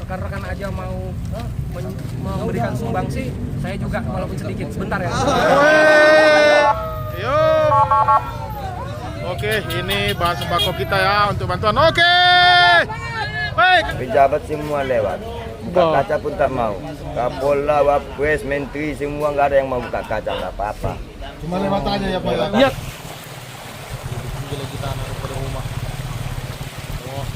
Rekan-rekan aja mau memberikan sumbangsi, saya juga walaupun sedikit, sebentar ya. Yuk. Oke, ini bahan sembako kita ya untuk bantuan. Oke. Baik. Pejabat semua lewat. Buka kaca pun tak mau. Kapolda, Wapres, Menteri semua nggak ada yang mau buka kaca, nggak apa-apa. Cuma lewat aja ya Pak. Iya. Kita anak pada rumah. Oh.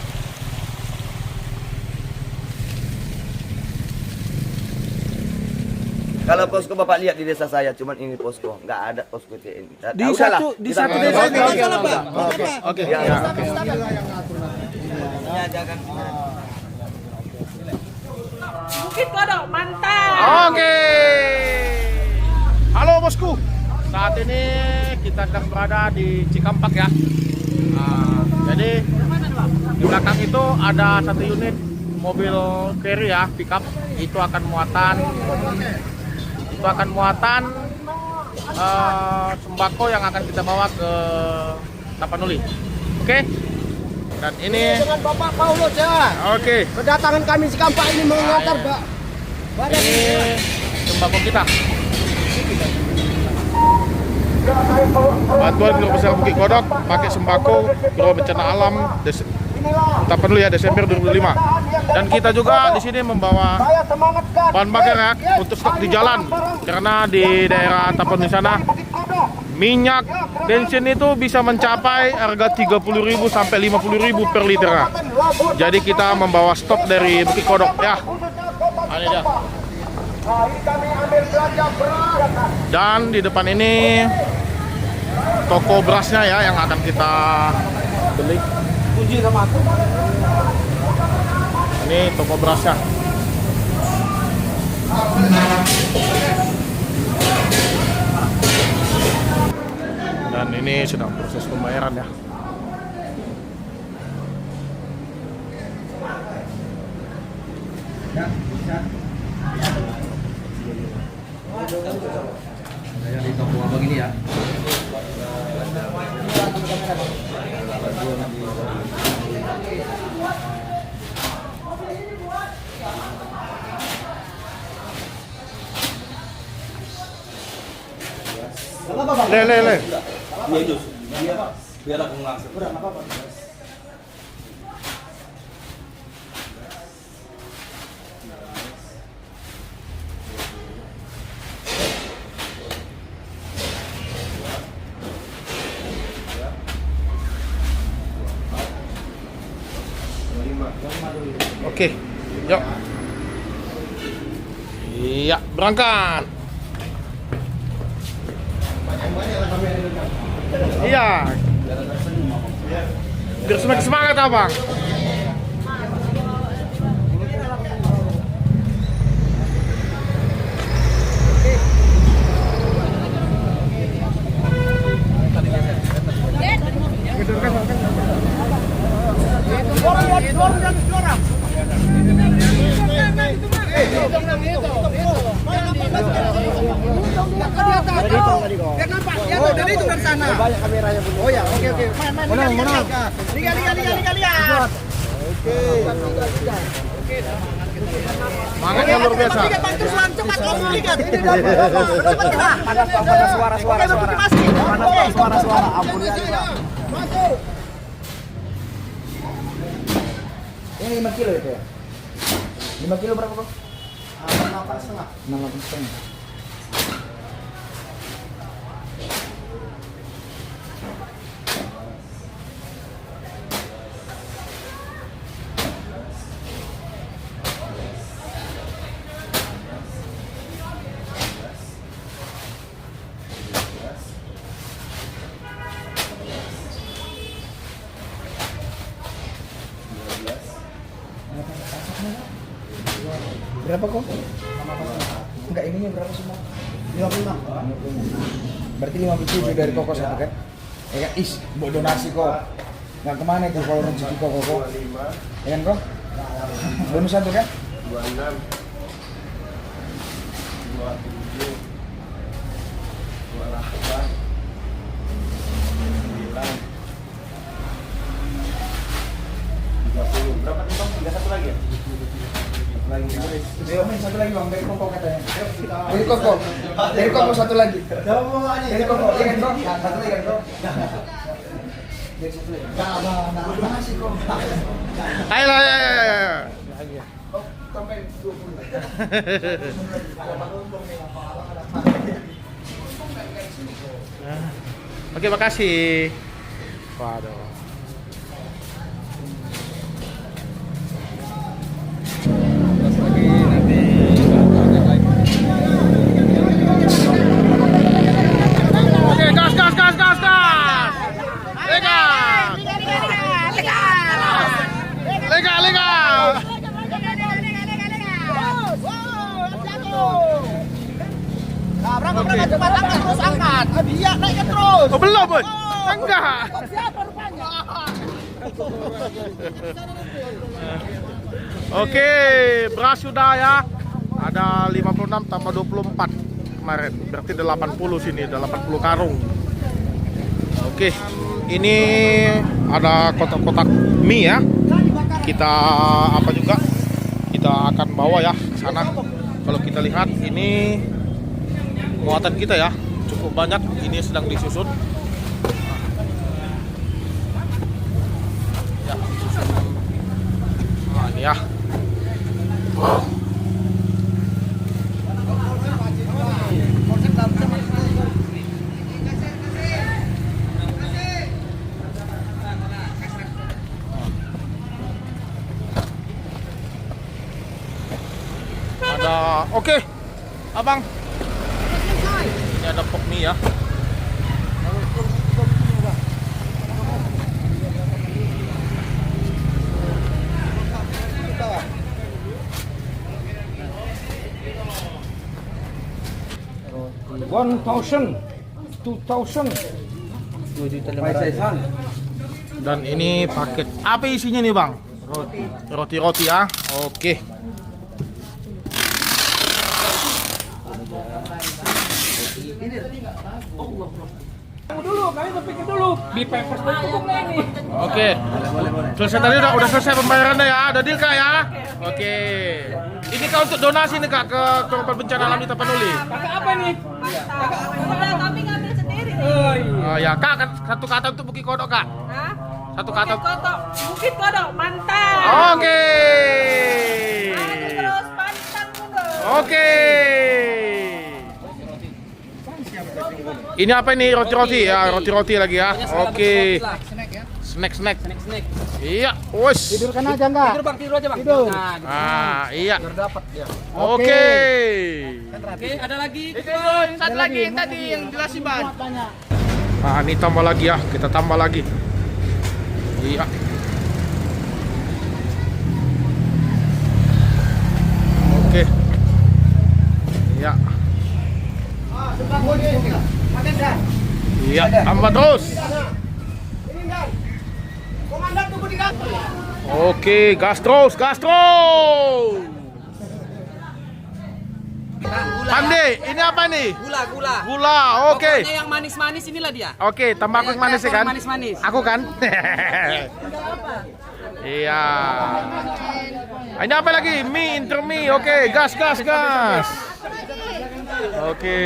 Kalau posko Bapak lihat di desa saya, cuman ini posko, nggak ada posko ini. Di satu desa. Oke. Bukit Kodok, mantap. Oke. Halo bosku. Saat ini kita sedang berada di Cikampak ya. Jadi di belakang itu ada satu unit mobil carry ya, pickup. Itu akan muatan sembako yang akan kita bawa ke Tapanuli. Oke. Dan ini dengan Bapak Paulus ya. oke. Kedatangan kami Cikampak ini mengantar Pak. Ini sembako kita. Bantuan Guru Besar Bukit Kodok pakai sembako Guru Bencana Alam Tapanuli ya, Desember 2005. Dan kita juga di sini membawa bahan bakar ya untuk stok di jalan, karena di daerah Tapanuli sana minyak bensin itu bisa mencapai harga 30.000 sampai 50.000 per liter. Jadi kita membawa stok dari Bukit Kodok ya. Ini dia. Dan di depan ini toko berasnya ya yang akan kita beli. Kunci sama aku. Ini toko berasnya. Dan ini sedang proses pembayaran ya. Di toko abang ini ya. Le. Iya Jus, biar aku ngasih. Oke, yuk. Iya, berangkat. Iya. Biar semakin semangat abang. Dari itu dari sana. Banyak kameranya punya. Oh ya, oke. Main. Lihat. Oke. Semangatnya luar biasa. Lihat bantu selang cepat ngomong lihat. Ini dari cepat kita. Panas suara. Panas suara. Ampun ya. Masuk. Ini 5 kilo itu ya? 5 kilo berapa Bang? 6,5. 6,5. Berapa kok? Enggak, ininya berapa semua? 55. Berarti 57 dari koko satu kan? Ya kan, buat donasi kok. Nggak kemana itu kalau rezeki koko? Ya kan kok? Bonus satu kan? 26, 27, 28, 9. Koko katanya. Dari Koko satu lagi. Dari Koko, iya kan Kok? Satu lagi kan Kok? Dari satu lagi. Mana sih Kok? Ayo. Kok sampai 20. Oke, makasih. Waduh. Oke, gas. Lega. Berapa cepat angkat terus angkat. Dia naikkan terus. Oh, belum, Boy. Enggak. Siapa rupanya? Oke, beras sudah ya. Ada 56 tambah 24 kemarin. Berarti 80 sini, ada 80 karung. Oke, ini ada kotak-kotak mie ya. Kita apa juga? Kita akan bawa ya ke sana. Kalau kita lihat ini muatan kita ya cukup banyak. Ini sedang disusun. Ya, disusun. Nah, ini ya. Ada, oke, abang. Ini ada pok mie ya. Dan ini paket. Apa isinya nih bang? Roti ya. Oke. Kami berpikir dulu di Pampers dan cukupnya ini. Oke. Selesai tadi udah selesai pembayarannya ya. Ada deal kak ya? Oke. Ini kak untuk donasi nih kak ke korban bencana alam di Tapanuli. Kakak apa nih? Udah kami ngambil sendiri nih. Oh iya. Oh ya kak, satu kata untuk Bukit Kodok kak. Hah? Satu kata. Bukit Kodok, mantap. Oke. Maju terus, pantang mundur. Oke. Ini apa ini roti-roti ya, roti-roti lagi ya. Oke. Snack. Iya, wes. Tidurkan aja enggak? Tidur aja bang. Tidur. Nah, gitu. Ah, iya. Dapat ya. Oke. Oke, ada lagi. Satu lagi yang tadi yang jelasin Bang. Nah, ini tambah lagi ya, kita tambah lagi. Iya. Oke. Iya. Iya, tambah terus. Oke, gas terus. Pande, ini apa nih? Gula. Gula, oke. Pokoknya yang manis-manis inilah dia. Oke, tambah aku yang manis ya kan? Manis-manis. Aku kan? Iya. Ini apa lagi? Mie, intermie. Oke, gas. Oke.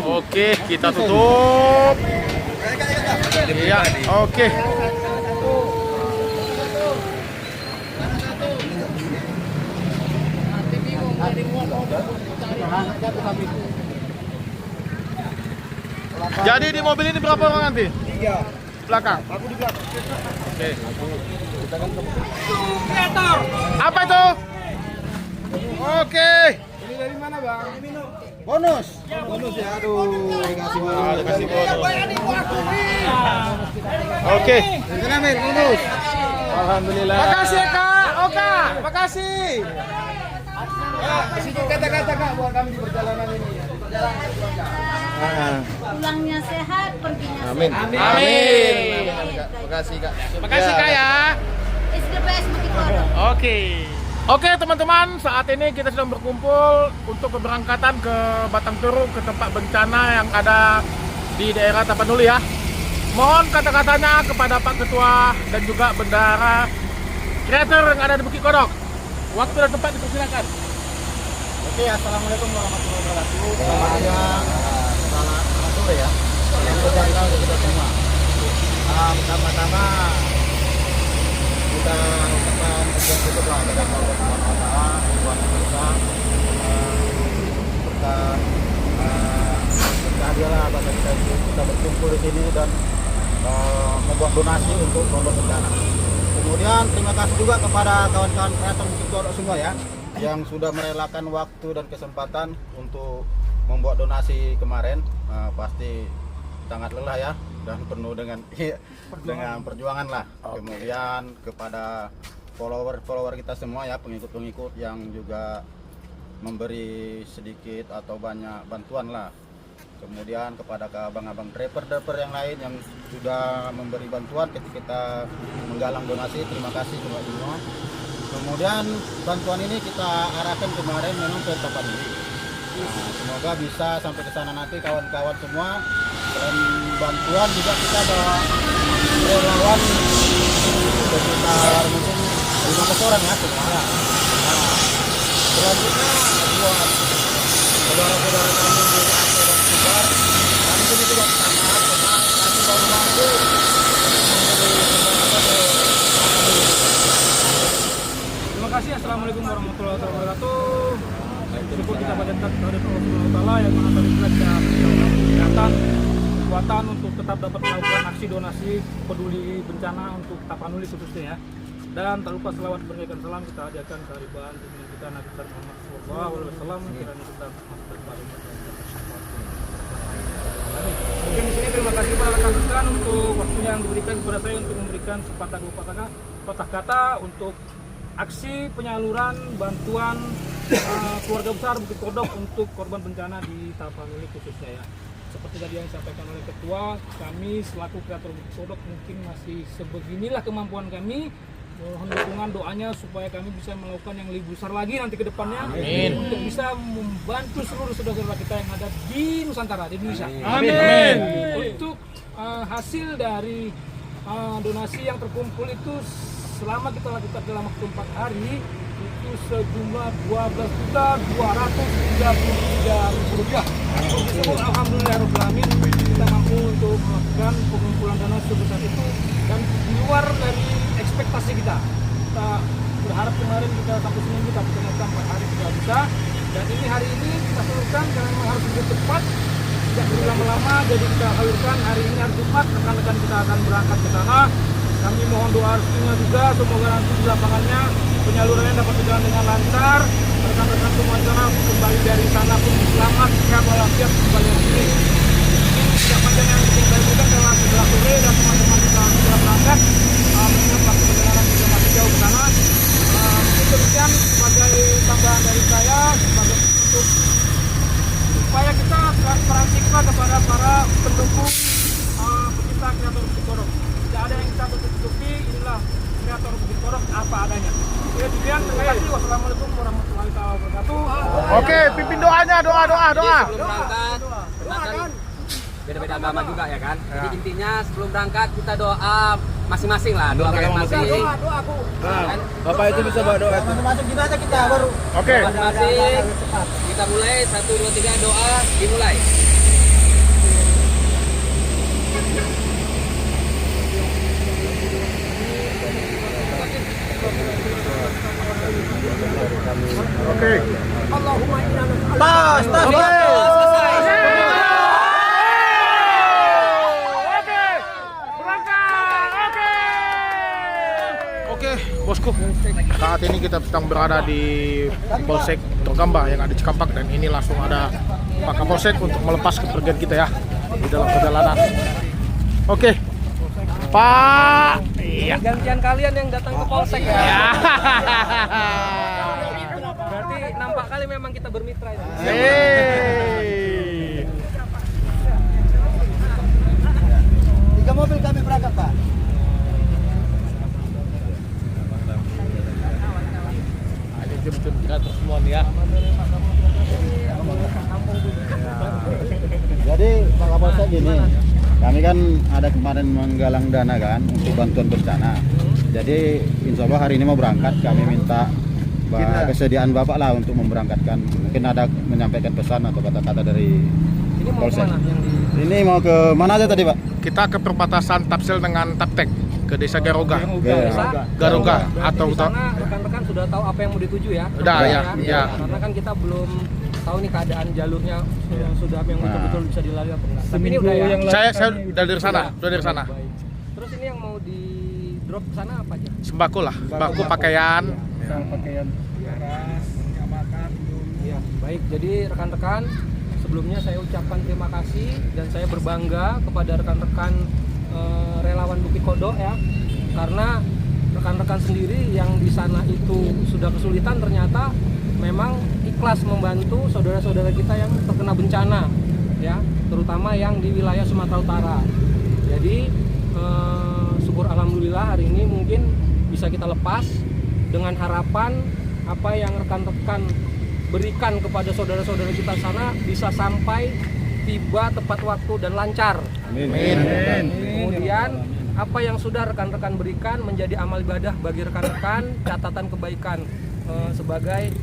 Oke, kita tutup. Iya, oke. Jadi di mobil ini berapa orang nanti? 3. Belakang. Aku di belakang. Oke. Apa itu? Oke. Ini dari mana bang? Bonus ya, aduh, dikasih bonus. Dikasih bonus. Oke. Bonus. Alhamdulillah. Makasih ya Kak. Oka, makasih. Kasih kata-kata kak buat kami di perjalanan ini. Pulangnya sehat, perginya Amin. sehat. Amin. Makasih kak. Makasih Kak ya. SDPS Bukit Kodok. Oke teman-teman, saat ini kita sedang berkumpul untuk keberangkatan ke Batang Toru, ke tempat bencana yang ada di daerah Tapanuli ya. Mohon kata-katanya kepada Pak Ketua dan juga bendahara kreator yang ada di Bukit Kodok. Waktu dan tempat dipersilakan. Oke, assalamualaikum warahmatullahi wabarakatuh. Semuanya selamat sore ya. Yang berjalan untuk kita semua. Pertama-tama kita ucapkan pujian syukur lah kepada Allah Subhanahu wa taala buat kita berkah dia lah pada kita berkumpul di sini dan membuat donasi untuk korban bencana. Kemudian terima kasih juga kepada kawan-kawan kreator musik Kodok semua ya, yang sudah merelakan waktu dan kesempatan untuk membuat donasi kemarin. Pasti sangat lelah ya dan penuh dengan perjuangan lah. Kemudian kepada follower kita semua ya, pengikut-pengikut yang juga memberi sedikit atau banyak bantuan lah. Kemudian kepada abang-abang driver yang lain yang sudah memberi bantuan ketika kita menggalang donasi, terima kasih semua. Kemudian bantuan ini kita arahkan kemarin memang ke Tapanuli. Semoga bisa sampai ke sana nanti kawan-kawan semua. Dan bantuan juga kita ada relawan sekitar mungkin 15 orang ya semuanya. Selanjutnya buat saudara-saudara kami di Aceh dan Sumbar, kami sini juga sama, kami baru mampu Terima kasih. Assalamualaikum warahmatullahi wabarakatuh. Syukur kita panjatkan kepada Allah Subhanahu wa taala yang Maha Terpuji dan kesehatan, kekuatan untuk tetap dapat melakukan aksi donasi peduli bencana untuk Tapanuli khususnya ya. Dan tak lupa selawat berikan salam kita hadiahkan kehadiran pimpinan kita Nabi Muhammad SAW, kiranya kita masuk baru. Mungkin di sini terima kasih kepada rekan-rekan untuk waktunya yang diberikan kepada saya untuk memberikan sepatah dua patah kata untuk aksi penyaluran bantuan keluarga besar Bukit Kodok untuk korban bencana di Tapanuli khususnya ya. Seperti tadi yang disampaikan oleh ketua, kami selaku kreator Bukit Kodok mungkin masih sebeginilah kemampuan kami. Mohon dukungan doanya supaya kami bisa melakukan yang lebih besar lagi nanti ke depannya. Amin. Untuk bisa membantu seluruh saudara-saudara kita yang ada di Nusantara, di Indonesia. Amin. Untuk hasil dari donasi yang terkumpul itu selama kita lakukan dalam waktu 4 hari itu sejumlah Rp12.233.000. Alhamdulillahirobbilalamin kita mampu untuk melakukan pengumpulan dana sebesar itu dan di luar dari ekspektasi kita. Kita berharap kemarin kita sampai seminggu tapi ternyata 4 hari tidak bisa. Dan ini hari ini kita salurkan karena memang harus lebih cepat, tidak berlama-lama. Jadi kita salurkan hari ini hari Jumat, rekan-rekan kita akan berangkat ke sana. Kami mohon doa restunya juga, semoga nanti di lapangannya penyalurannya dapat berjalan dengan lancar. Rekan-rekan semua di sana kembali dari sana pun selamat, sehat walafiat kembali ke sini. Mungkin tidak panjang yang penting saya berikan karena sudah sore dan teman-teman kita sudah berangkat. Mengingat waktu perjalanan juga masih jauh ke sana. Mungkin demikian sebagai tambahan dari saya sebagai untuk supaya kita transparansikan kepada para pendukung pecinta kreator Bukit Kodok. Tidak ada yang kita tutupi, inilah kreator Bukit Kodok apa adanya. Oke, demikian, terima kasih. Wassalamualaikum warahmatullahi wabarakatuh. Oke, pimpin doanya, doa. Sebelum berangkat, kan beda-beda agama juga ya kan. Jadi intinya sebelum berangkat kita doa masing-masing lah, doa masing-masing. doa aku. Kan? Bapak itu bisa bawa doa. Masing-masing kita aja kita baru. Oke. Masing-masing kita mulai 1, 2, 3 doa dimulai. Oke. Allahumma inna Tas. Oke, bosku. Saat ini kita sedang berada di Polsek Tergamba yang ada di Cikampek dan ini langsung ada Pak Kapolsek untuk melepas kepergian kita ya di dalam perjalanan. Oke. Pak. Iya. Gantian kalian yang datang ke Polsek ya. Ya. Berarti nampak kali memang kita bermitra ini. Hey. 3 mobil kami berangkat, Pak. Ada jemput kreator semua nih ya. Jadi Pak Kapolsek gini, kami kan ada kemarin menggalang dana kan untuk bantuan bencana. Jadi insya Allah hari ini mau berangkat, kami minta kesediaan Bapak lah untuk memberangkatkan. Mungkin ada menyampaikan pesan atau kata-kata dari Ini mau Polsek. kemana? Yang di Ini mau ke mana aja tadi, Pak? Kita ke perbatasan Tapsel dengan Taptek ke desa Garoga. desa Garoga atau di sana rekan-rekan sudah tahu apa yang mau dituju ya? Udah, ya. Karena kan kita belum tahu nih keadaan jalurnya sudah yang betul-betul bisa dilalui apa enggak. Tapi ini udah ya. Saya udah dari sana, sudah dari sana. Baik. Terus ini yang mau di drop ke sana apa aja? Sembako lah, sembako pakaian. Pakaian beras, makan. Iya, baik. Jadi rekan-rekan, sebelumnya saya ucapkan terima kasih dan saya berbangga kepada rekan-rekan relawan Bukit Kodok ya. Karena rekan-rekan sendiri yang di sana itu sudah kesulitan, ternyata memang ikhlas membantu saudara-saudara kita yang terkena bencana ya, terutama yang di wilayah Sumatera Utara. Jadi syukur alhamdulillah hari ini mungkin bisa kita lepas dengan harapan apa yang rekan-rekan berikan kepada saudara-saudara kita sana bisa sampai tiba tepat waktu dan lancar. Amin. Kemudian apa yang sudah rekan-rekan berikan menjadi amal ibadah bagi rekan-rekan, catatan kebaikan sebagai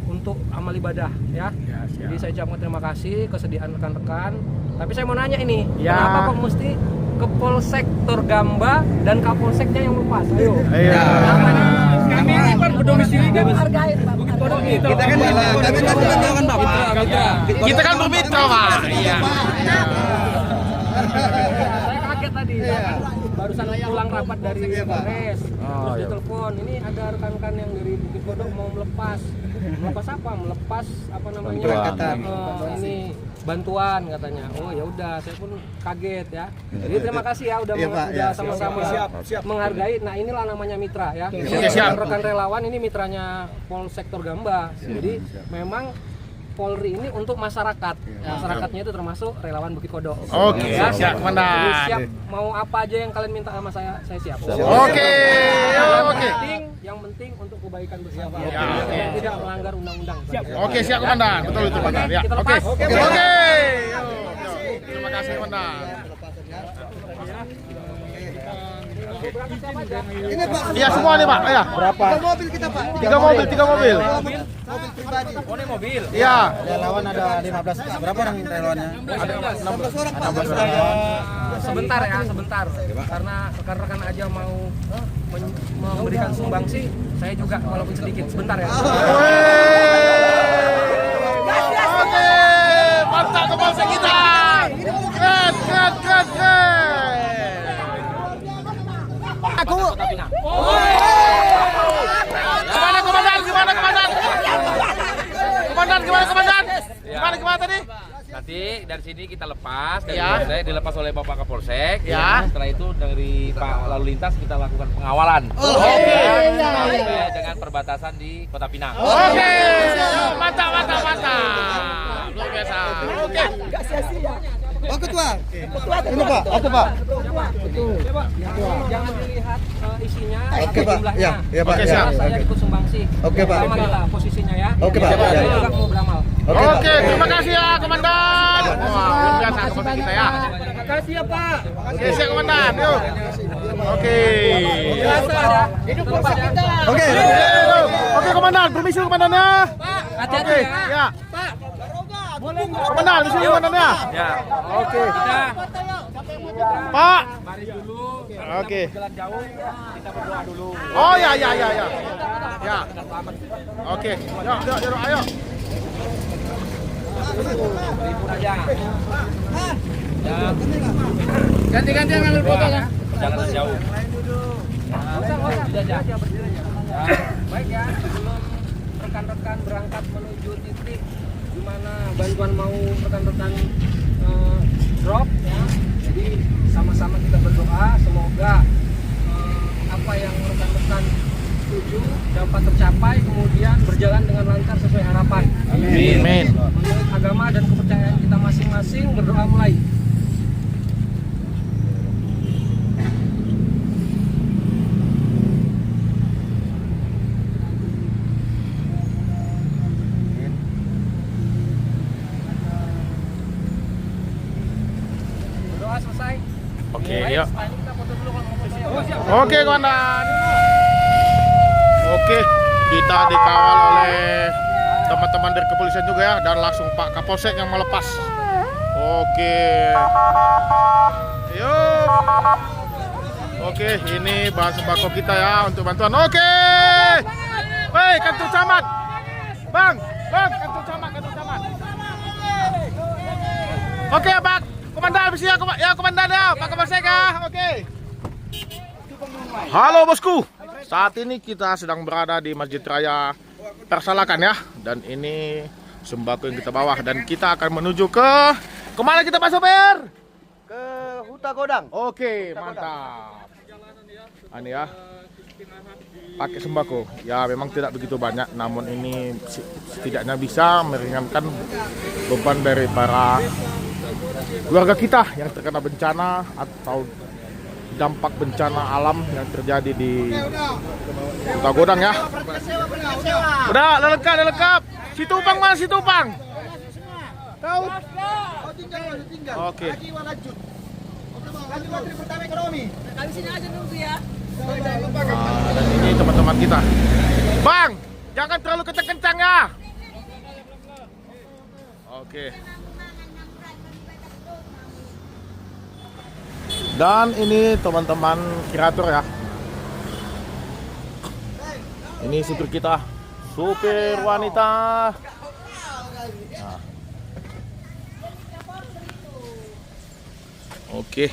untuk amal ibadah ya. Jadi saya ucapkan terima kasih kesediaan rekan-rekan. Tapi saya mau nanya ini, kenapa kok mesti ke Polsek Torgamba dan Kapolseknya yang lepas? Ayo. Kami ini kan berdomisili di Bukit Kodok gitu. Kita kan kan Bapak. Kita kan bermitra, Pak. Iya. Saya kaget tadi, saya kan barusan pulang rapat dari Polres, terus ditelepon, ini ada rekan-rekan yang dari Bukit Kodok mau melepas apa? Melepas apa namanya? Ini bantuan katanya. Oh ya udah, saya pun kaget ya. Jadi terima kasih ya udah sama-sama menghargai. Nah inilah namanya mitra ya. Rekan relawan ini mitranya Polsek Torgamba. Jadi memang Polri ini untuk masyarakat. Masyarakatnya itu termasuk relawan Bukit Kodok. Oke, Ya, siap, jadi Komandan. siap mau apa aja yang kalian minta sama saya siap. Oke. Yang penting untuk kebaikan bersama. Ya. Dan tidak melanggar undang-undang. Oke, siap, Komandan. Betul itu, Komandan. Ya. Kita Oke. lepas. Oke. Terima kasih, Komandan. Berangkat siapa aja? Iya, semua nih, Pak. Ya. Berapa? Tiga mobil. Mobil pribadi. Oh, ini mobil. Iya. Relawan ada 15. Berapa orang relawannya? Ada 16 orang. Sebentar ya, sebentar. Karena rekan-rekan aja mau memberikan sumbangsi, saya juga walaupun sedikit. Sebentar ya. Oke, mantap kebangsa kita. Keren. Aku. Gimana, Komandan? Gimana tadi? Nanti dari sini kita lepas, dari Ya. Polsek dilepas oleh Bapak Kapolsek. Ya. Setelah itu dari Pak Lalu Lintas kita lakukan pengawalan. Oke. Sampai dengan perbatasan di Kota Pinang. Oke. Mantap. Luar biasa. Oke. Oh ketua. Ini Pak, aku Pak. Jangan dilihat isinya, Oke, tapi Pak. jumlahnya. Ya, Pak. Oke, Ya. siap. Saya ikut sumbangsi. Oke, Pak. Sama kita posisinya ya. Oke, Pak. Saya Ya. juga mau beramal. Oke, terima kasih ya, Komandan. Wah, luar biasa kebangsa kita ya. Terima kasih ya Pak. Oke, siap, Komandan. Yuk. Oke. Biasa ya. Hidup Polsek kita. Oke. Oke, Komandan. Permisi, Komandannya. Hati-hati Oke, ya. ya. Komandan, di sini komandannya. Ya. Oke. Kita Pak. mari dulu. Oke. Jalan jauh, kita berdoa dulu. Oh ya. Ya. Oke. Yuk, ayo. Libur aja. Ganti-gantian ngambil foto ya. Jangan jauh. Berdiri aja. Ya. Baik ya, sebelum rekan-rekan berangkat menuju titik di mana bantuan mau rekan-rekan drop ya. Jadi sama-sama kita berdoa semoga apa yang rekan-rekan tuju dapat tercapai, kemudian berjalan dengan lancar sesuai harapan. Amin. Menurut agama dan kepercayaan kita masing-masing, berdoa mulai. Berdoa selesai. Oke, Baik, yuk. setelah ini kita foto dulu kalau mau foto ya. Oke, Komandan. Oke. Oke, kita dikawal oleh teman-teman dari kepolisian juga ya, dan langsung Pak Kapolsek yang melepas. Oke. Yuk. Oke, ini bahan sembako kita ya untuk bantuan. Oke. Hei, kantor camat. Bang, kantor camat. Oke, Pak. Komandan, habis ya komandan ya, Pak Kapolsek ya. Oke. Halo bosku. Saat ini kita sedang berada di Masjid Raya Persalakan ya, dan ini sembako yang kita bawa, dan kita akan menuju ke kemana kita Pak Sopir? Ke Huta Godang. Oke, mantap. Ini ya, pakai sembako. Ya memang tidak begitu banyak, namun ini setidaknya bisa meringankan beban dari para keluarga kita yang terkena bencana atau dampak bencana alam yang terjadi di Huta Godang ya. Udah lengkap. Si Tupang mana si Tupang? Tahu? Oke. Dan ini teman-teman kita. Bang, jangan terlalu kencang-kencang ya. Oke. Dan ini teman-teman kreator ya. Ini supir kita, supir wanita. Nah. Oke,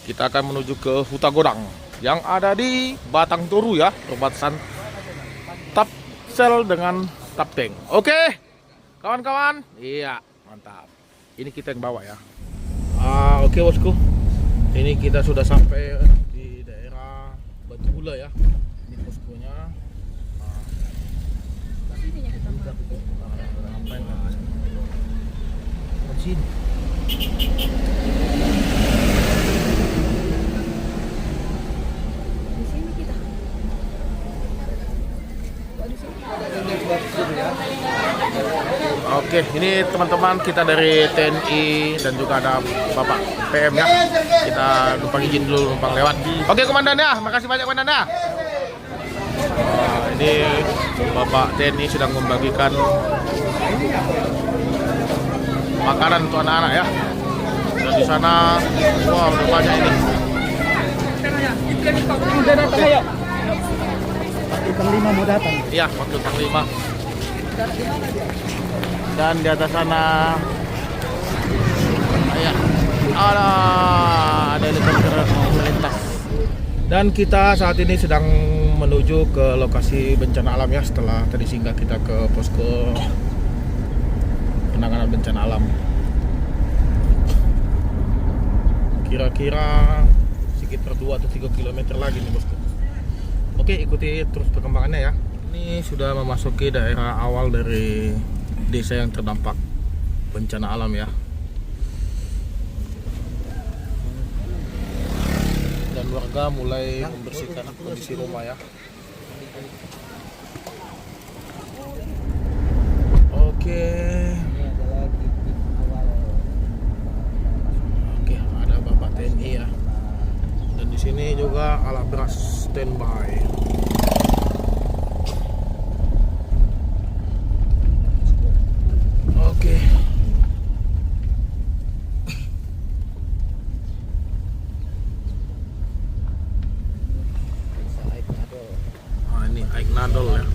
kita akan menuju ke Huta Godang yang ada di Batang Toru ya, perbatasan Tapsel dengan Tapteng. Oke, kawan-kawan. Iya, mantap. Ini kita yang bawa ya. Oke bosku. Ini kita sudah sampai di daerah Batu Hula ya. Ini poskonya. Oke, ini teman-teman kita dari TNI dan juga ada Bapak PM ya. Kita numpang izin dulu numpang lewat. Oke komandan ya, makasih banyak komandan ya. Ini Bapak TNI sedang membagikan makanan untuk anak-anak ya. Dan di sana, wow, udah banyak ini. Ikan 5 mau datang. Iya, waktu tang 5. Dan di atas sana, ya, ada helikopter mau melintas. Dan kita saat ini sedang menuju ke lokasi bencana alam ya, setelah tadi singgah kita ke posko penanganan bencana alam. Kira-kira sekitar 2 atau 3 km lagi nih bosku. Oke, ikuti terus perkembangannya ya. Ini sudah memasuki daerah awal dari desa yang terdampak bencana alam ya. Dan warga mulai membersihkan kondisi rumah ya. Oke. Oke, ada Bapak TNI ya. Dan di sini juga alat beras standby. Oke. Ini Aik Nadol ya.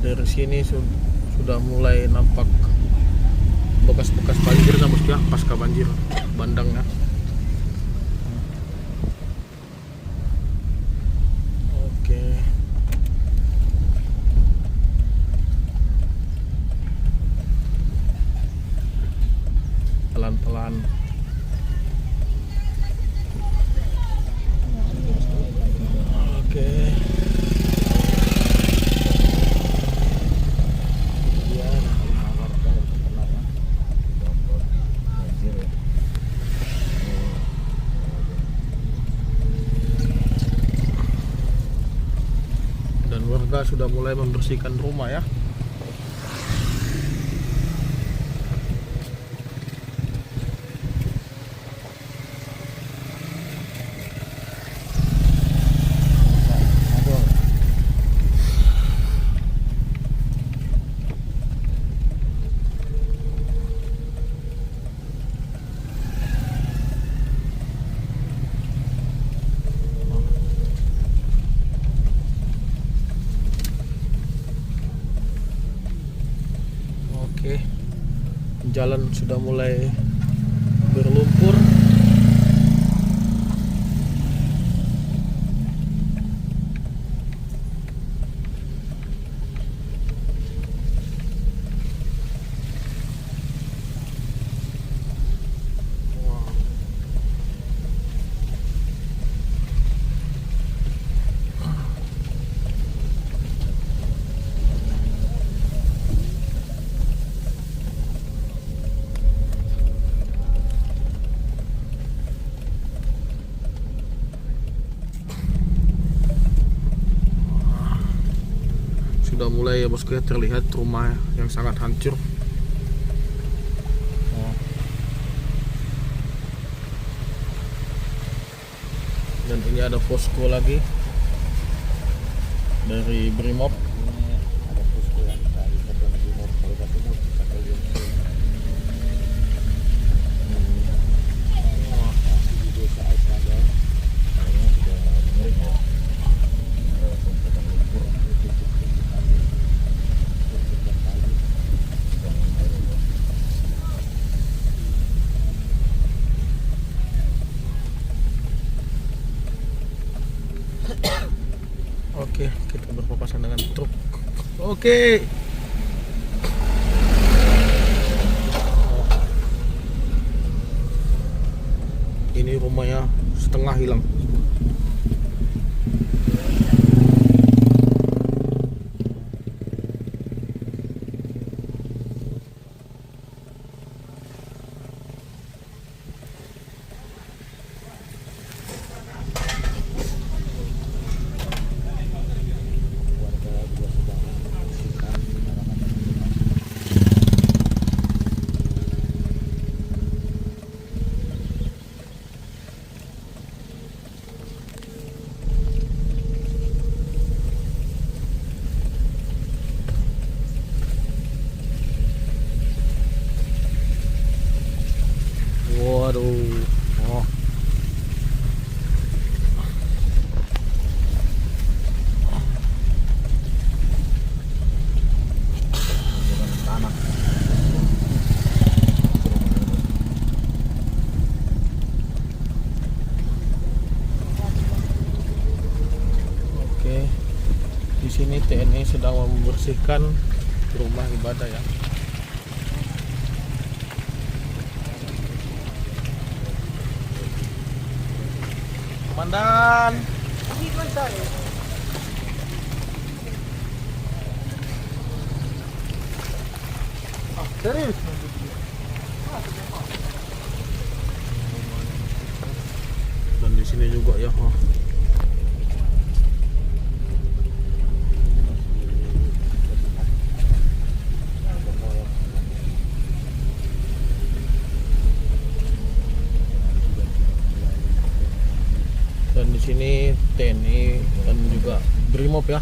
Dari sini sudah mulai nampak bekas-bekas banjir ya bos ya, pasca banjir bandang ya. Oke. Pelan-pelan. Oke. Dan warga sudah mulai membersihkan rumah ya. Jalan sudah mulai berlumpur. Sudah mulai ya bosku ya, terlihat rumah yang sangat hancur. Dan ini ada posko lagi dari Brimob. Oke, kita berpapasan dengan truk. Oke. Ini rumahnya setengah hilang. Waduh. Oh. Oke. Di sini TNI sedang membersihkan rumah ibadah ya. Komandan. Serius? Dan di sini juga ya. Dan di sini TNI dan juga Brimob ya.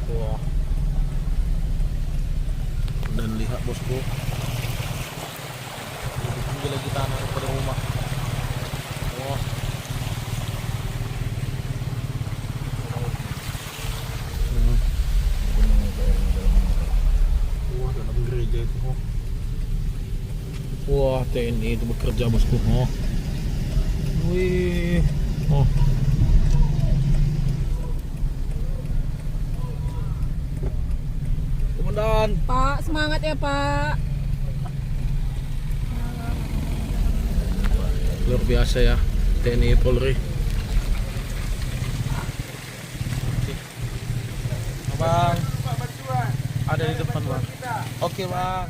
Wah. Dan lihat bosku, lebih tinggi lagi tanah daripada rumah. Wah. Wah, dalam gereja itu. Wah, TNI itu bekerja bosku. Oh. Wih. Oh. Komandan. Pak, semangat ya Pak. Luar biasa ya TNI Polri. Bang, ada di depan bang. Oke bang.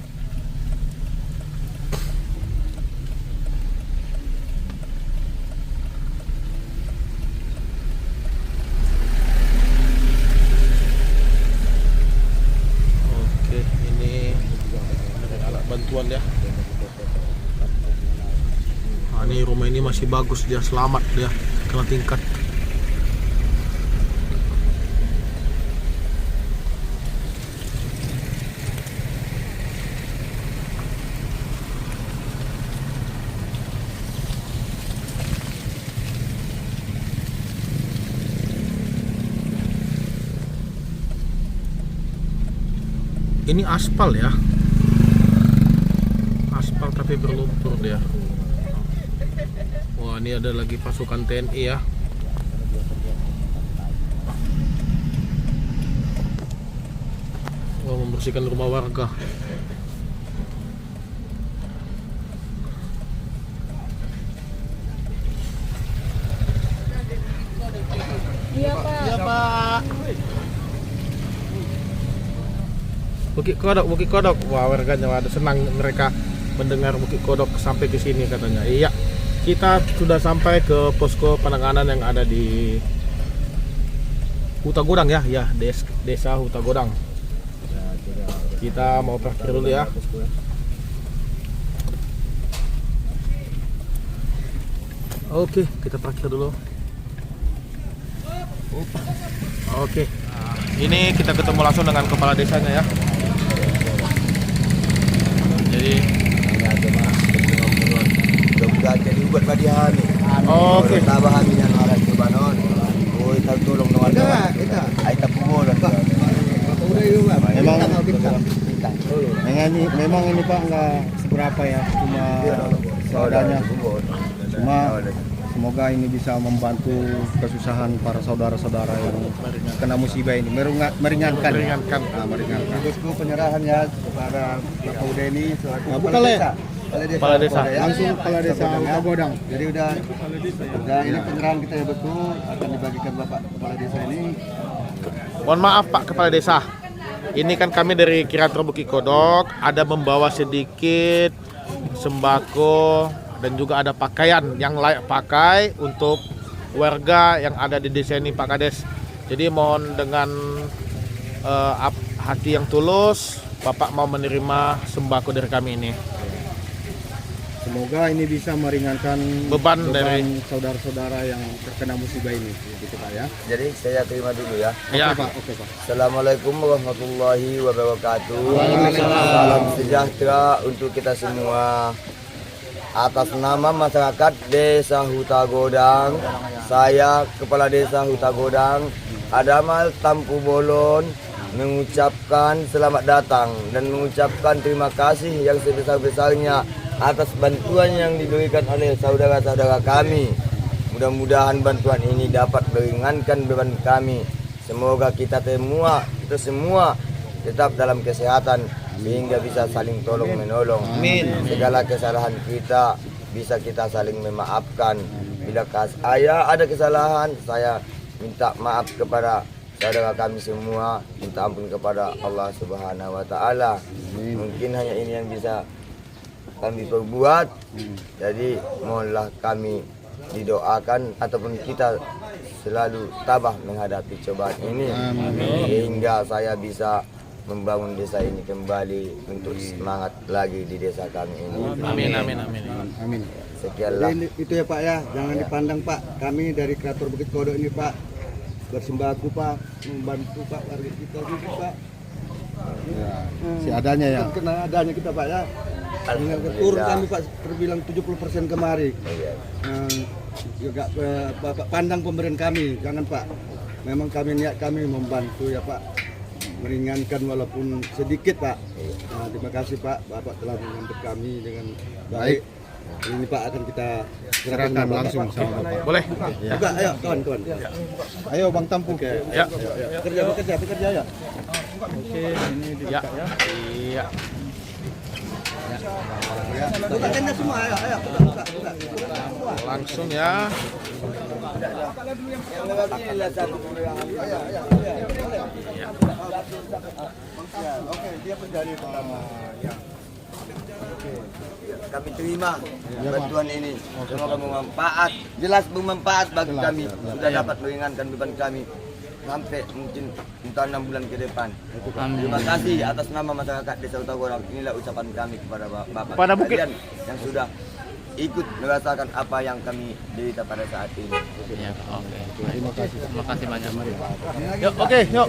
Bantuan ya. Nah, ini rumah ini masih bagus, dia selamat dia kena tingkat. Ini aspal ya. Aspal tapi berlumpur dia. Wah, ini ada lagi pasukan TNI ya. Wah, membersihkan rumah warga. Iya Pak. Bukit Kodok. Wah, warganya ada senang mereka mendengar Bukit Kodok sampai ke sini katanya. Iya, kita sudah sampai ke posko penanganan yang ada di Huta Godang ya, desa Huta Godang. Kita mau parkir dulu ya. Oke, kita parkir dulu. Oke, ini kita ketemu langsung dengan kepala desanya ya. Jadi mudah-mudahan jadi ubat bagi kami. oke. Tambah kami yang orang di Banon. Oh, kita tolong dengan kita. Aita pemulung. Memang ini Pak nggak seberapa ya, cuma seadanya. Cuma semoga ini bisa membantu kesusahan para saudara-saudara yang kena musibah ini, meringankan. Bosku penyerahannya kepada Pak Kauda ini selaku kepala desa. Kepala desa. Langsung kepala desa Huta Godang. Jadi udah ini penyerahan kita ya bosku akan dibagikan Bapak kepala desa ini. Mohon maaf Pak Kepala Desa. Ini kan kami dari Kirator Bukit Kodok ada membawa sedikit sembako dan juga ada pakaian yang layak pakai untuk warga yang ada di desa ini Pak Kades. Jadi mohon dengan hati yang tulus Bapak mau menerima sembako dari kami ini. Semoga ini bisa meringankan Beban dari saudara-saudara yang terkena musibah ini, gitu Pak ya. Jadi saya terima dulu ya. Ya. Oke Pak. Assalamualaikum warahmatullahi wabarakatuh. Salam sejahtera untuk kita semua. Atas nama masyarakat Desa Huta Godang, saya Kepala Desa Huta Godang, Adamal Tampu Bolon, mengucapkan selamat datang dan mengucapkan terima kasih yang sebesar-besarnya atas bantuan yang diberikan oleh saudara-saudara kami. Mudah-mudahan bantuan ini dapat meringankan beban kami. Semoga kita semua tetap dalam kesehatan sehingga bisa saling tolong menolong. Segala kesalahan kita bisa kita saling memaafkan. Bila saya ada kesalahan, saya minta maaf kepada saudara kami semua, minta ampun kepada Allah Subhanahu wa taala. Mungkin hanya ini yang bisa kami perbuat. Jadi mohonlah kami didoakan ataupun kita selalu tabah menghadapi cobaan ini sehingga saya bisa membangun desa ini kembali untuk semangat lagi di desa kami ini. Amin. Sekianlah. Itu ya Pak ya, jangan dipandang Pak. Kami dari Kreator Bukit Kodok ini Pak bersembahku Pak, membantu Pak warga kita juga Pak. Seadanya ya. Kena adanya kita Pak ya. Turun kami Pak terbilang 70% kemari. Juga Bapak pandang pemberian kami, jangan Pak. Memang kami niat kami membantu ya Pak, meringankan walaupun sedikit Pak. Nah, terima kasih Pak, Bapak telah menyambut kami dengan baik. Ini Pak akan kita Serahkan langsung sama Bapak. Boleh? Ya. Juga, ayo kawan-kawan. Ayo Bang Tampu. Ya. Bekerja ya. Ya. Iya. Buka tenda semua, ayo. Buka. Langsung ya. Oke, dia penjari pertama. Ya. Kami terima bantuan ini. Semoga bermanfaat. Jelas bermanfaat bagi kami. Sudah dapat meringankan beban kami sampai mungkin entah 6 bulan ke depan. Terima kasih atas nama masyarakat Desa Huta Godang. Inilah ucapan kami kepada Bapak Pada Bukit sekalian yang sudah ikut merasakan apa yang kami derita pada saat ini. Ya, oke. Terima kasih banyak. Yuk, oke. Yuk,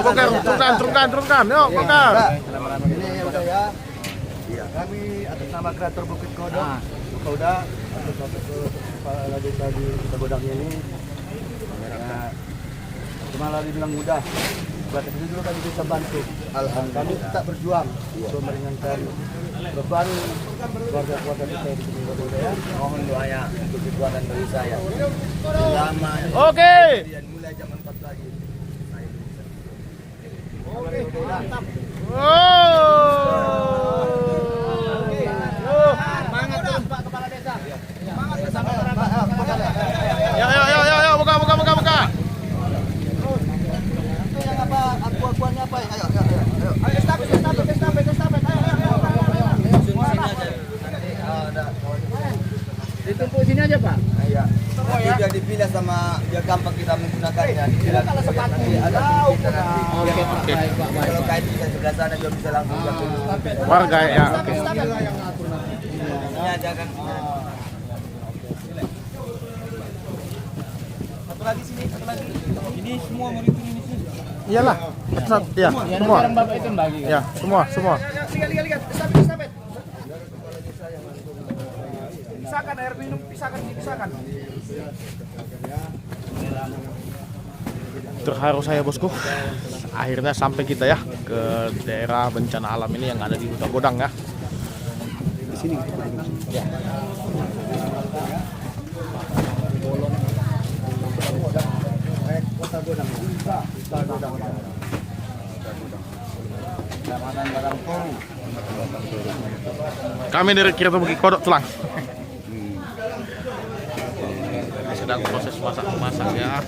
bongkar. Turunkan. Yuk, bongkar. Ini udah ya. Kami atas nama Kreator Bukit Kodok, Kauda, atas kepala desa di Huta Godang ini. Cuma lagi bilang mudah. Batas itu dulu kami bisa bantu. Alhamdulillah. Kami tetap berjuang untuk meringankan beban keluarga-keluarga kita di sini. Ya. Mohon doanya untuk kekuatan dari saya. Selama Oke. kejadian mulai jam 4 pagi. Semangat terus Pak Kepala Desa. Semangat bersama Ya, buka. Itu yang apa? Aku-akuannya apa? Ayo. Ayo estafet. Ditumpuk sini aja, Pak. Iya. Sudah dipilih sama dia gampang kita menggunakannya. Dipilih nanti ada kita nanti. Oke, Pak. Baik, Pak. Kalau kain bisa sebelah sana juga bisa langsung ke Warga ya. Oke. Ini aja kan. Satu lagi. Ini semua murid ini sini. Iyalah. Ya, semua. Bapak itu bagi. Ya, semua. Lihat. Estafet. Pisahkan air minum, pisahkan. Terharu saya bosku. Akhirnya sampai kita ya ke daerah bencana alam ini yang ada di Huta Godang ya. Di sini. Ya. Kota Godang. Kecamatan Barangkong. Kami dari Kirto Bukit Kodok Tulang. Sedang proses masak ya.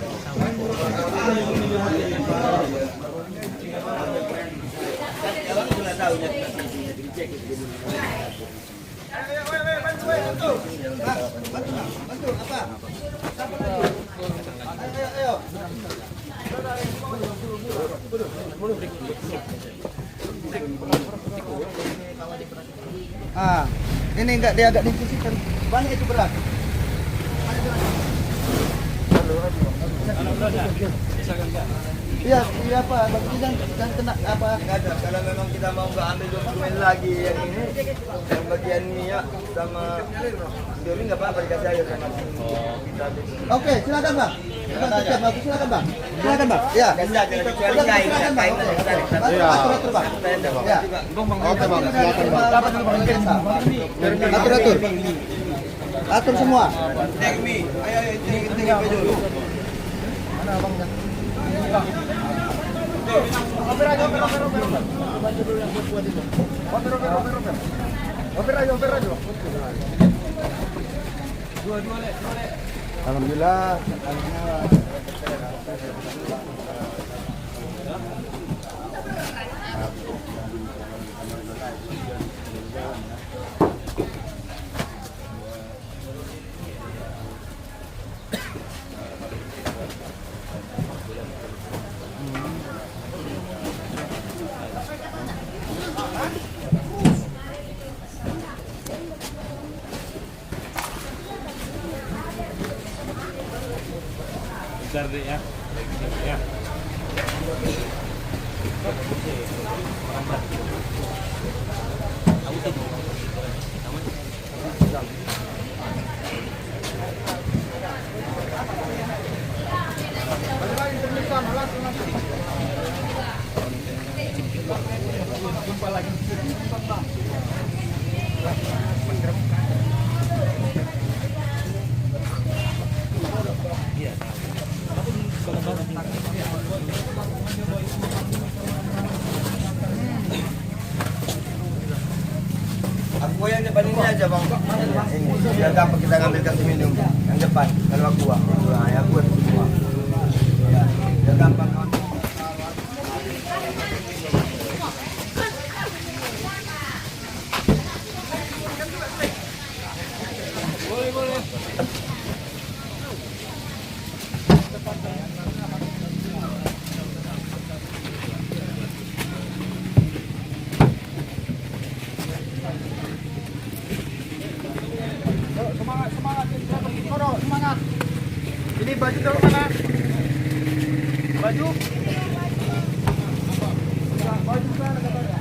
Ini enggak dia agak dipusingkan. Banyak itu berat. Iya Pak, jangan kena apa? Enggak ada. Kalau memang kita mau enggak ambil dokumen lagi yang ini, yang bagian minyak sama ini enggak apa-apa dikasih aja sama kita. Oke, silakan Bang. Silakan Bang. Ya. Silakan kain. Atur Bang. Ya. Oke Bang. Dapat Bang. Atur. Atur semua. Ayo tinggal dulu. Mana Bang? Alhamdulillah. Bentar deh ya. Aku yang depan ini aja Bang. Ini biar gampang kita ngambil kasih minum. Yang depan, kalau aku yang buat semua. Ya, biar gampang kawan. Semangat. Ini baju taruh mana? Baju? Baju sana katanya.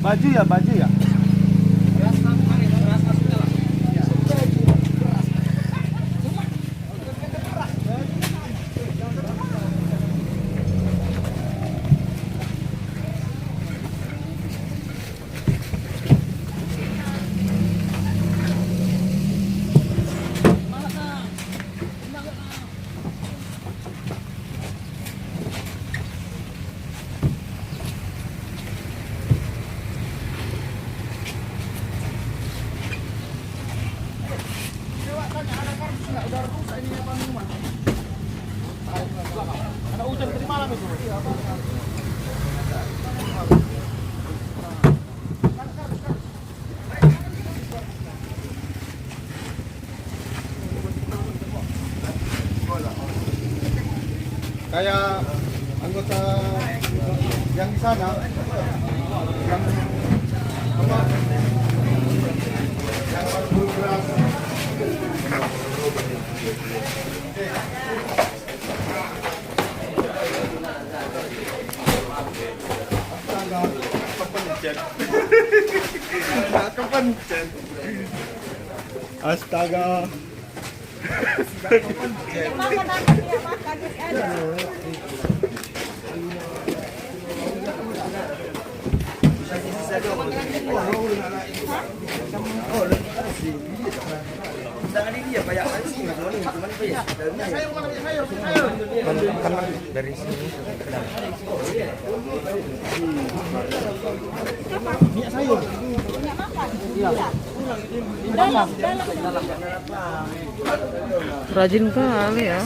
Baju ya. Kepencet. Astaga. Makan apa dia makan ada. Dari sini. Minyak sayur. Minyak makan. Iya. Dalam. Rajin kali ya.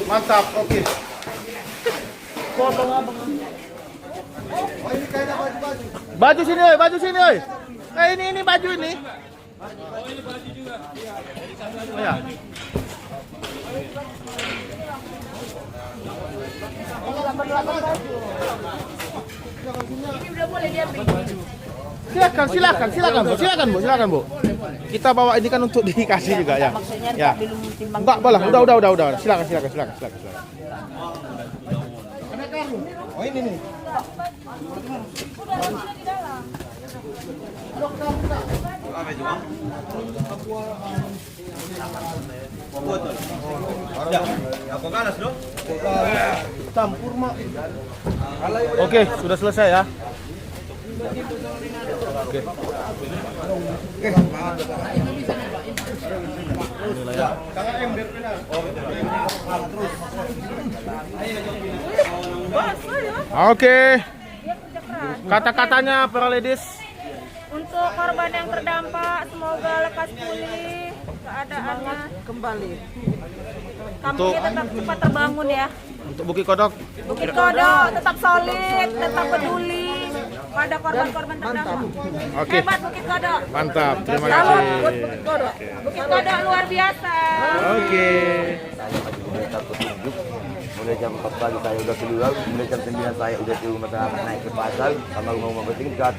Mantap, oke. Baju sini, oi, baju sini, oi. Ini baju ini. Oh ya. Ini udah boleh diambil. Silakan Bu. Kita bawa ini kan untuk dikasih juga ya. Ya. Enggak, boleh. Udah. Silakan. Oh ini nih. Campur mak. Oke, sudah selesai ya. Oke. Oke. Kata-katanya para ladies. Untuk korban yang terdampak, semoga lekas pulih keadaannya. Kembali. Kampungnya tetap cepat terbangun ya. Untuk Bukit Kodok. Bukit Kodok tetap solid, tetap peduli pada korban-korban terdampak. Oke. Hebat Bukit Kodok. Mantap, terima Salam kasih. buat Bukit Kodok. Bukit Kodok luar biasa. Oke. Saya masih berita petunjuk. Mulai jam 4 pagi saya udah keluar, mulai jam 9 saya udah di rumah tengah naik ke pasar sama rumah bertingkat.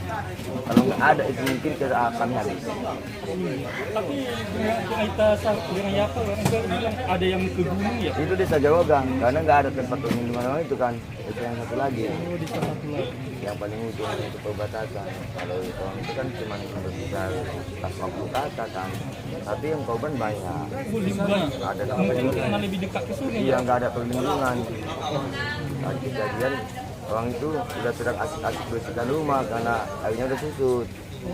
Kalau nggak ada itu mungkin kita akan habis. Tapi kita dengan Yapa orang bilang ada yang ke gunung ya. Itu desa Jawagang, karena nggak ada tempat umum di mana itu kan. Itu yang satu lagi. Yang paling ujung itu perbatasan. Kalau orang itu kan cuma berkisar 50 kata kan. Tapi yang korban banyak. Ada Karena lebih dekat ke sungai. Iya, nggak ada perlindungan. Saat kejadian orang itu sudah tidak asik-asik bersihkan rumah karena airnya udah susut.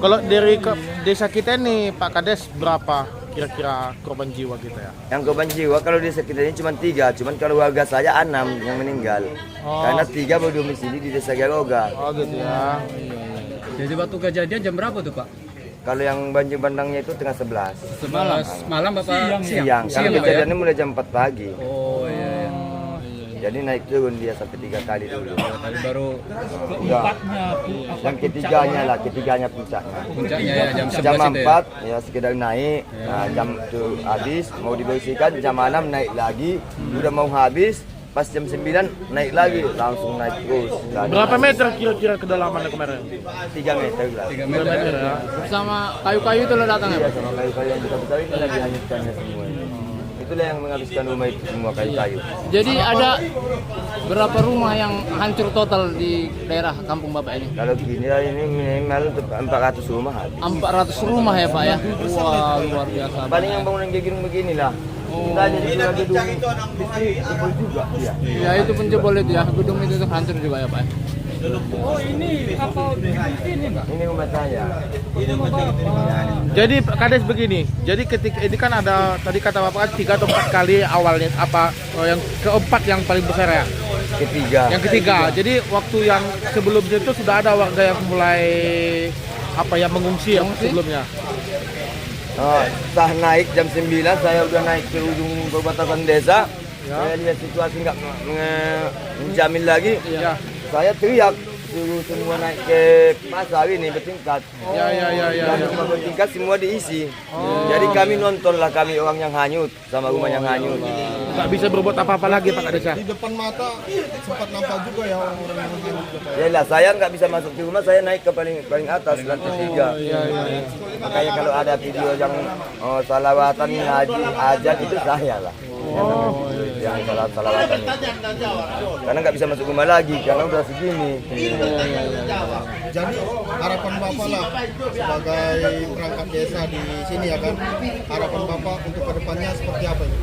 Kalau dari desa kita nih Pak Kades, berapa kira-kira korban jiwa kita ya? Yang korban jiwa kalau di desa kita ini cuma 3, cuman kalau warga saya 6 yang meninggal. Karena 3 berdomisili di desa Garoga. Oh gitu ya. Jadi waktu kejadian jam berapa tuh Pak? Kalau yang banjir bandangnya itu tengah 11. 11 malam Bapak? Siang. Karena Pak, ya? kejadiannya mulai jam 4 pagi. Oh iya. Jadi naik turun dia sampai 3 kali dulu. Tadi baru Yang ketiganya puncaknya. puncaknya ya jam 11 Jam itu ya. 4 ya sekedar naik. Nah, jam itu habis mau dibersihkan, jam 6 naik lagi. Udah mau habis, pas jam 9 naik lagi, langsung naik terus. Berapa meter kira-kira kedalamannya kemarin? 3 meter lah. 3 3 meter. meter ya. Sama kayu-kayu itu lo datang Iya, ya? sama kayu-kayu yang besar-besar itu lagi dihanyutkannya semua. Itulah yang menghabiskan rumah itu semua kayu-kayu. Jadi ada berapa rumah yang hancur total di daerah kampung Bapak ini? Kalau gini ya, ini minimal untuk 400 rumah habis. 400 rumah ya Pak ya? Wah luar biasa. Paling yang bangunan geging begini lah. Kita jadi dua gedung jebol juga. Iya. Ya itu pun jebol itu ya, gedung itu tuh hancur juga ya Pak ya? Oh ini apa ini Pak? Ini rumah saya. Jadi Pak Kades begini, jadi ketika ini kan ada tadi kata Bapak kan 3 atau 4 kali awalnya yang keempat yang paling besar ya? Ketiga. Yang ketiga. Jadi waktu yang sebelumnya itu sudah ada warga yang mulai mengungsi yang sebelumnya. Oh, setelah naik jam 9 saya udah naik ke ujung perbatasan desa. Ya. Saya lihat situasi nggak menjamin lagi. Ya. Saya teriak suruh semua naik ke pasar ini bertingkat. Ya. Dan rumah bertingkat semua diisi. Jadi kami nonton lah, kami orang yang hanyut sama rumah yang hanyut. nggak bisa berbuat apa-apa lagi Pak Kades ya. Di depan mata sempat nampak juga ya orang-orang yang hanyut juga, Pak. Ya lah, saya nggak bisa masuk di rumah, saya naik ke paling atas lantai 3. Makanya kalau ada video yang salawatan ngaji ajan itu saya lah. Yang salawatan itu. Karena nggak bisa masuk rumah lagi karena udah segini. Jadi harapan Bapak lah sebagai perangkat desa di sini ya kan, harapan Bapak untuk kedepannya seperti apa ini?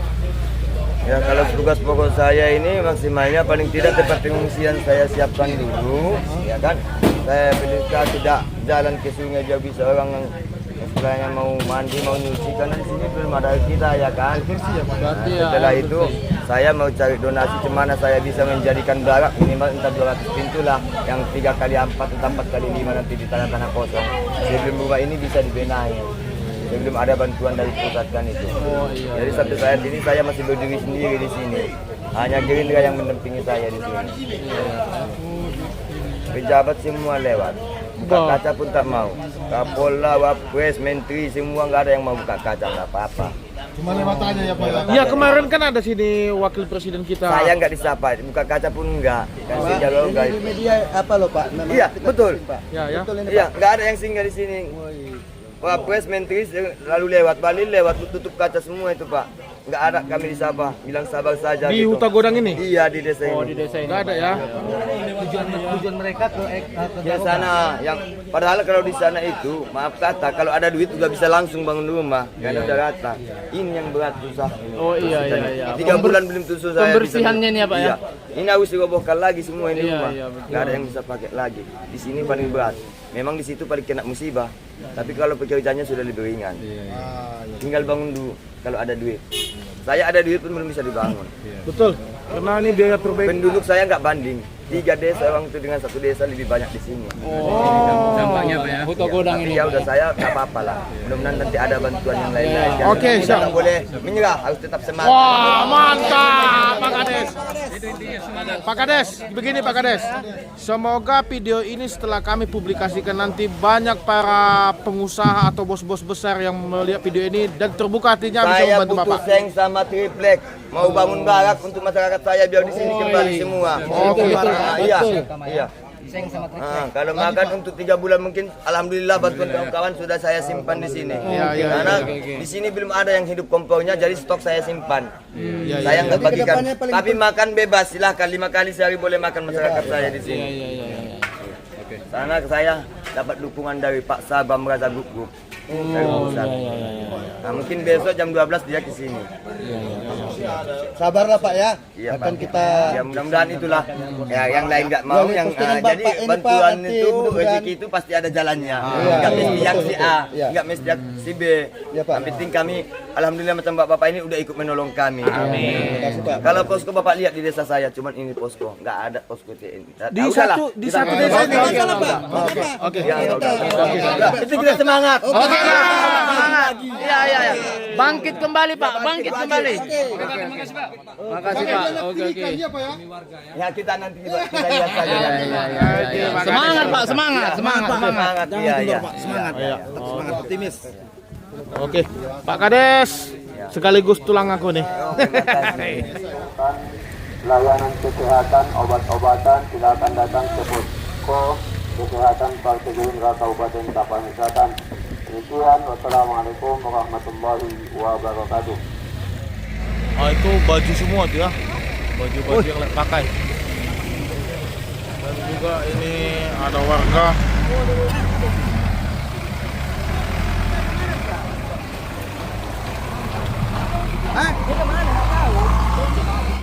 Ya kalau tugas pokok saya ini maksimalnya paling tidak tempat pengungsian saya siapkan dulu, ya kan. Saya bisa tidak jalan ke sungai jauh bisa orang yang istilahnya mau mandi mau nyuci karena di sini belum ada kita ya kan. Setelah itu saya mau cari donasi kemana saya bisa menjadikan barak minimal entah 200 pintu lah yang 3x4 atau 4x5 nanti di tanah-tanah kosong. Sebelum rumah ini bisa dibenahi. Sebelum ada bantuan dari pusat kan itu. Jadi sampai saat ini saya masih berdiri sendiri di sini. Hanya Gerindra yang mendampingi saya di sini. Pejabat semua lewat. Buka kaca pun tak mau. Kapolda, Wapres, Menteri semua nggak ada yang mau buka kaca, nggak apa-apa. Cuma lewat aja ya Pak ya? Ya kemarin kan ada sini wakil presiden kita. Saya nggak disapa, buka kaca pun enggak. Kasih jalur enggak. Di media apa loh Pak? Memang Iya, kita betul. sering, Pak. Ya, ya. Betul ini Iya, Pak. nggak ada yang singgah di sini. Wapres, Menteri lalu lewat, Bali lewat, tutup kaca semua itu Pak. Nggak ada kami disapa, bilang sabar saja. Di gitu. Huta Godang ini? Iya di desa ini. Oh, di desa ini. Nggak ada ya? Tujuan mereka ke Di sana, yang padahal kalau di sana itu, maaf kata, kalau ada duit juga bisa langsung bangun rumah, karena udah rata. Ini yang berat susah. Ini. Oh iya iya iya. 3 bulan belum tusuk saya. Pembersihannya ini ya Pak ya? Iya. Ini harus dirobohkan lagi semua ini Iya, rumah. iya, betul. Nggak ada yang bisa pakai lagi. Di sini paling berat. Memang di situ paling kena musibah. Tapi kalau pekerjaannya sudah lebih ringan. Tinggal bangun dulu kalau ada duit. Saya ada duit pun belum bisa dibangun. Betul. Karena ini biaya terbaik. Penduduk saya nggak banding. 3 desa orang itu dengan 1 desa lebih banyak di sini. Dampaknya Pak ya. Huta Godang Tapi ini. ya udah saya nggak apa-apa lah. Mudah-mudahan nanti ada bantuan yang lain-lain. Oke, Kita siap. nggak boleh menyerah, harus tetap semangat. Wah, mantap Pak Kades. Pak Kades, begini Pak Kades. Semoga video ini setelah kami publikasikan nanti banyak para pengusaha atau bos-bos besar yang melihat video ini dan terbuka hatinya bisa Saya membantu butuh Bapak. seng sama triplek. Mau bangun barak untuk masyarakat saya biar di sini kembali semua. Oke. Iya. Iya. Kalau makan untuk 3 bulan mungkin alhamdulillah bantuan kawan-kawan sudah saya simpan di sini. Karena di sini belum ada yang hidup kompornya jadi stok saya simpan. Saya nggak bagikan. Tapi makan bebas silahkan 5 kali sehari boleh makan masyarakat saya di sini. Karena saya dapat dukungan dari Pak Sabam Raza Guguk. Dari pusat. Nah, mungkin besok jam 12 dia ke sini. Sabarlah Pak ya. Iya, Akan Pak. kita Ya mudah-mudahan itulah ya yang lain nggak mau Melalui yang postingan jadi Bapak ini, Pak, bantuan nanti itu mudah-mudahan- rezeki itu pasti ada jalannya. Iya. Nggak mesti yang si A, Iya. nggak mesti yang si B. Iya, Pak. Yang penting kami alhamdulillah macam Bapak ini udah ikut menolong kami. Terima kasih Pak. Kalau posko Bapak lihat di desa saya cuman ini posko, nggak ada posko TNI. Di satu desa ini. Oke. Itu kita semangat. Oke. Semangat. Iya iya iya. Bangkit kembali Pak, bangkit kembali. Makasih Pak. Oke oke. Ya kita nanti kita lihat saja. Semangat Pak, semangat, semangat, semangat. Iya, iya. Semangat. Tetap semangat optimis. Oke, Pak Kades, sekaligus tulang aku nih. Layanan kesehatan, obat-obatan silakan datang ke posko kesehatan Partai Gerindra Kabupaten Tapanuli Selatan. Demikian, wassalamualaikum warahmatullahi wabarakatuh. Oh itu baju semua tuh ya, baju-baju yang layak pakai. Dan juga ini ada warga. Hah? Dia kemana?